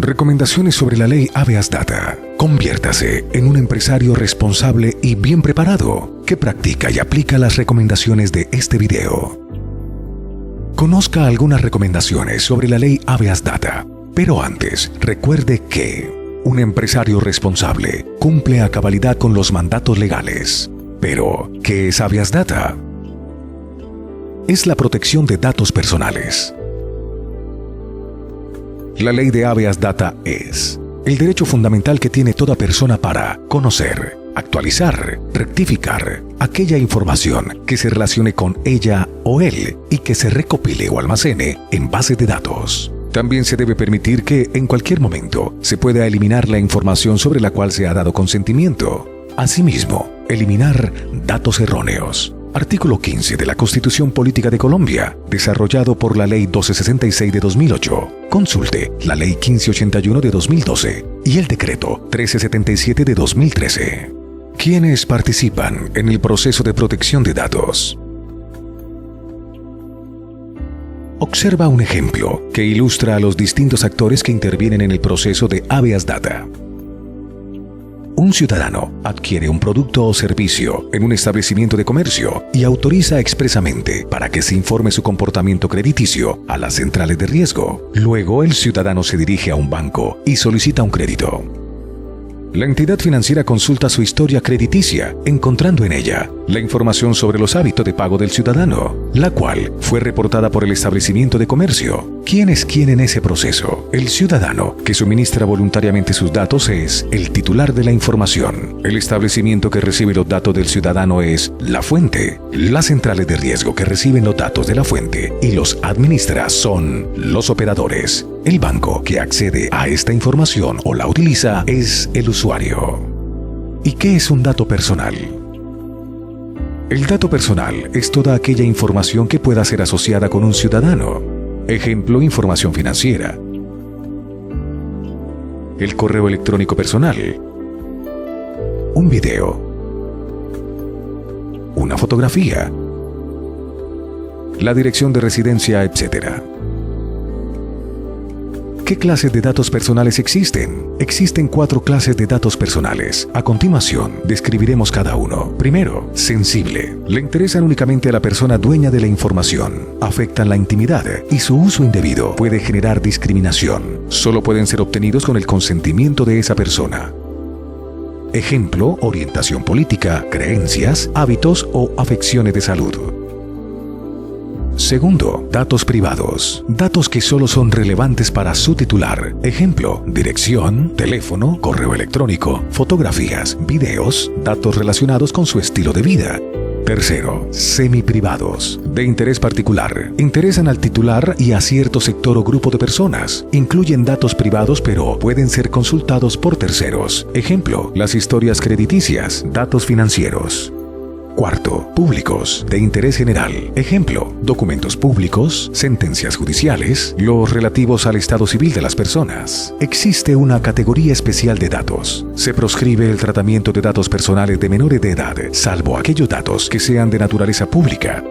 Recomendaciones sobre la ley Habeas Data. Conviértase en un empresario responsable y bien preparado que practica y aplica las recomendaciones de este video. Conozca algunas recomendaciones sobre la ley Habeas Data, pero antes recuerde que un empresario responsable cumple a cabalidad con los mandatos legales. Pero, ¿qué es Habeas Data? Es la protección de datos personales. La ley de Habeas Data es el derecho fundamental que tiene toda persona para conocer, actualizar, rectificar aquella información que se relacione con ella o él y que se recopile o almacene en bases de datos. También se debe permitir que en cualquier momento se pueda eliminar la información sobre la cual se ha dado consentimiento. Asimismo, eliminar datos erróneos. Artículo 15 de la Constitución Política de Colombia, desarrollado por la Ley 1266 de 2008. Consulte la Ley 1581 de 2012 y el Decreto 1377 de 2013. ¿Quiénes participan en el proceso de protección de datos? Observa un ejemplo que ilustra a los distintos actores que intervienen en el proceso de Habeas Data. Un ciudadano adquiere un producto o servicio en un establecimiento de comercio y autoriza expresamente para que se informe su comportamiento crediticio a las centrales de riesgo. Luego, el ciudadano se dirige a un banco y solicita un crédito. La entidad financiera consulta su historia crediticia, encontrando en ella la información sobre los hábitos de pago del ciudadano, la cual fue reportada por el establecimiento de comercio. ¿Quién es quién en ese proceso? El ciudadano, que suministra voluntariamente sus datos, es el titular de la información. El establecimiento que recibe los datos del ciudadano es la fuente. Las centrales de riesgo que reciben los datos de la fuente y los administra son los operadores. El banco que accede a esta información o la utiliza es el usuario. ¿Y qué es un dato personal? El dato personal es toda aquella información que pueda ser asociada con un ciudadano. Ejemplo, información financiera. El correo electrónico personal. Un video. Una fotografía. La dirección de residencia, etc. ¿Qué clases de datos personales existen? Existen 4 clases de datos personales. A continuación, describiremos cada uno. Primero, sensible. Le interesan únicamente a la persona dueña de la información. Afectan la intimidad y su uso indebido puede generar discriminación. Solo pueden ser obtenidos con el consentimiento de esa persona. Ejemplo, orientación política, creencias, hábitos o afecciones de salud. Segundo, datos privados. Datos que solo son relevantes para su titular. Ejemplo, dirección, teléfono, correo electrónico, fotografías, videos, datos relacionados con su estilo de vida. Tercero, semiprivados. De interés particular. Interesan al titular y a cierto sector o grupo de personas. Incluyen datos privados pero pueden ser consultados por terceros. Ejemplo, las historias crediticias, datos financieros. Cuarto, públicos, de interés general. Ejemplo, documentos públicos, sentencias judiciales, los relativos al estado civil de las personas. Existe una categoría especial de datos. Se proscribe el tratamiento de datos personales de menores de edad, salvo aquellos datos que sean de naturaleza pública.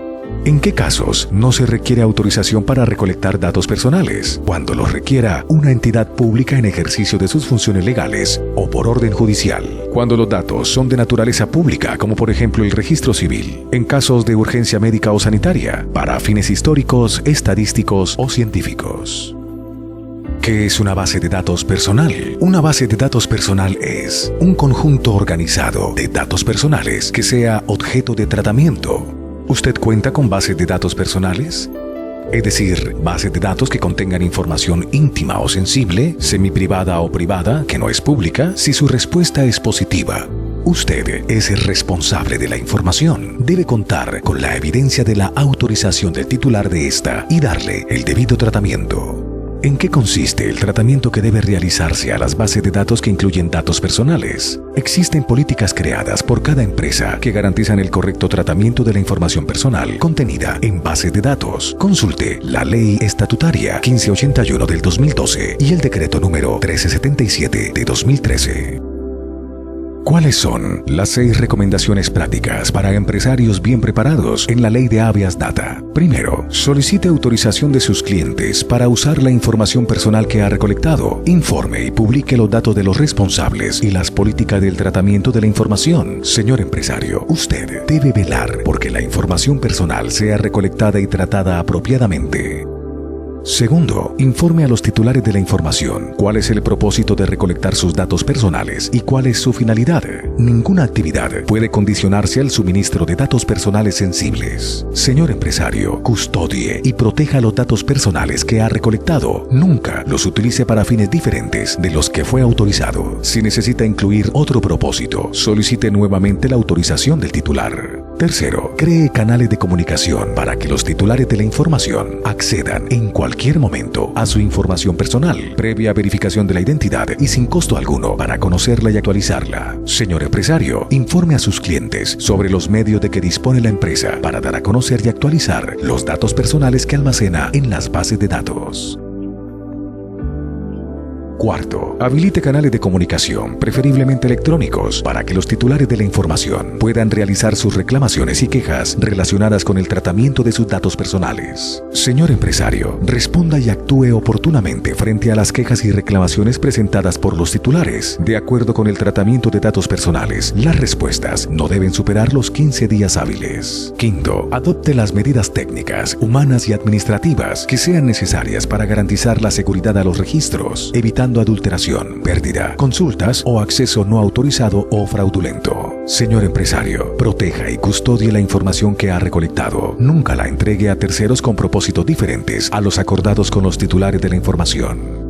¿En qué casos no se requiere autorización para recolectar datos personales? Cuando los requiera una entidad pública en ejercicio de sus funciones legales o por orden judicial. Cuando los datos son de naturaleza pública, como por ejemplo el registro civil, en casos de urgencia médica o sanitaria, para fines históricos, estadísticos o científicos. ¿Qué es una base de datos personal? Una base de datos personal es un conjunto organizado de datos personales que sea objeto de tratamiento. ¿Usted cuenta con bases de datos personales? Es decir, bases de datos que contengan información íntima o sensible, semiprivada o privada, que no es pública. Si su respuesta es positiva, usted es el responsable de la información. Debe contar con la evidencia de la autorización del titular de esta y darle el debido tratamiento. ¿En qué consiste el tratamiento que debe realizarse a las bases de datos que incluyen datos personales? Existen políticas creadas por cada empresa que garantizan el correcto tratamiento de la información personal contenida en bases de datos. Consulte la Ley Estatutaria 1581 del 2012 y el Decreto número 1377 de 2013. ¿Cuáles son las 6 recomendaciones prácticas para empresarios bien preparados en la ley de Habeas Data? Primero, solicite autorización de sus clientes para usar la información personal que ha recolectado. Informe y publique los datos de los responsables y las políticas del tratamiento de la información. Señor empresario, usted debe velar porque la información personal sea recolectada y tratada apropiadamente. Segundo, informe a los titulares de la información cuál es el propósito de recolectar sus datos personales y cuál es su finalidad. Ninguna actividad puede condicionarse al suministro de datos personales sensibles. Señor empresario, custodie y proteja los datos personales que ha recolectado. Nunca los utilice para fines diferentes de los que fue autorizado. Si necesita incluir otro propósito, solicite nuevamente la autorización del titular. Tercero, cree canales de comunicación para que los titulares de la información accedan en cualquier momento a su información personal, previa verificación de la identidad y sin costo alguno para conocerla y actualizarla. Señor empresario, informe a sus clientes sobre los medios de que dispone la empresa para dar a conocer y actualizar los datos personales que almacena en las bases de datos. Cuarto, habilite canales de comunicación, preferiblemente electrónicos, para que los titulares de la información puedan realizar sus reclamaciones y quejas relacionadas con el tratamiento de sus datos personales. Señor empresario, responda y actúe oportunamente frente a las quejas y reclamaciones presentadas por los titulares. De acuerdo con el tratamiento de datos personales, las respuestas no deben superar los 15 días hábiles. Quinto, adopte las medidas técnicas, humanas y administrativas que sean necesarias para garantizar la seguridad a los registros, evitando adulteración, pérdida, consultas o acceso no autorizado o fraudulento. Señor empresario, proteja y custodie la información que ha recolectado. Nunca la entregue a terceros con propósitos diferentes a los acordados con los titulares de la información.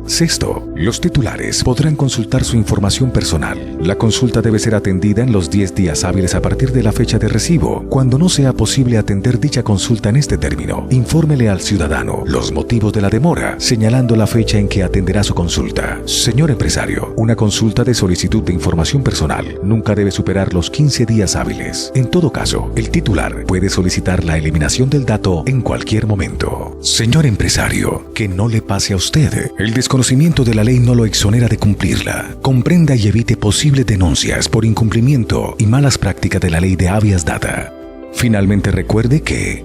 Sexto, los titulares podrán consultar su información personal. La consulta debe ser atendida en los 10 días hábiles a partir de la fecha de recibo. Cuando no sea posible atender dicha consulta en este término, infórmele al ciudadano los motivos de la demora, señalando la fecha en que atenderá su consulta. Señor empresario, una consulta de solicitud de información personal nunca debe superar los 15 días hábiles. En todo caso, el titular puede solicitar la eliminación del dato en cualquier momento. Señor empresario, que no le pase a usted. El desconocimiento de la ley no lo exonera de cumplirla. Comprenda y evite posibles denuncias por incumplimiento y malas prácticas de la ley de Habeas Data. Finalmente, recuerde que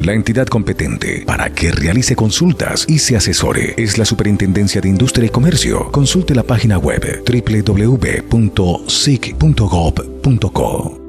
la entidad competente para que realice consultas y se asesore es la Superintendencia de Industria y Comercio. Consulte la página web www.sic.gov.co.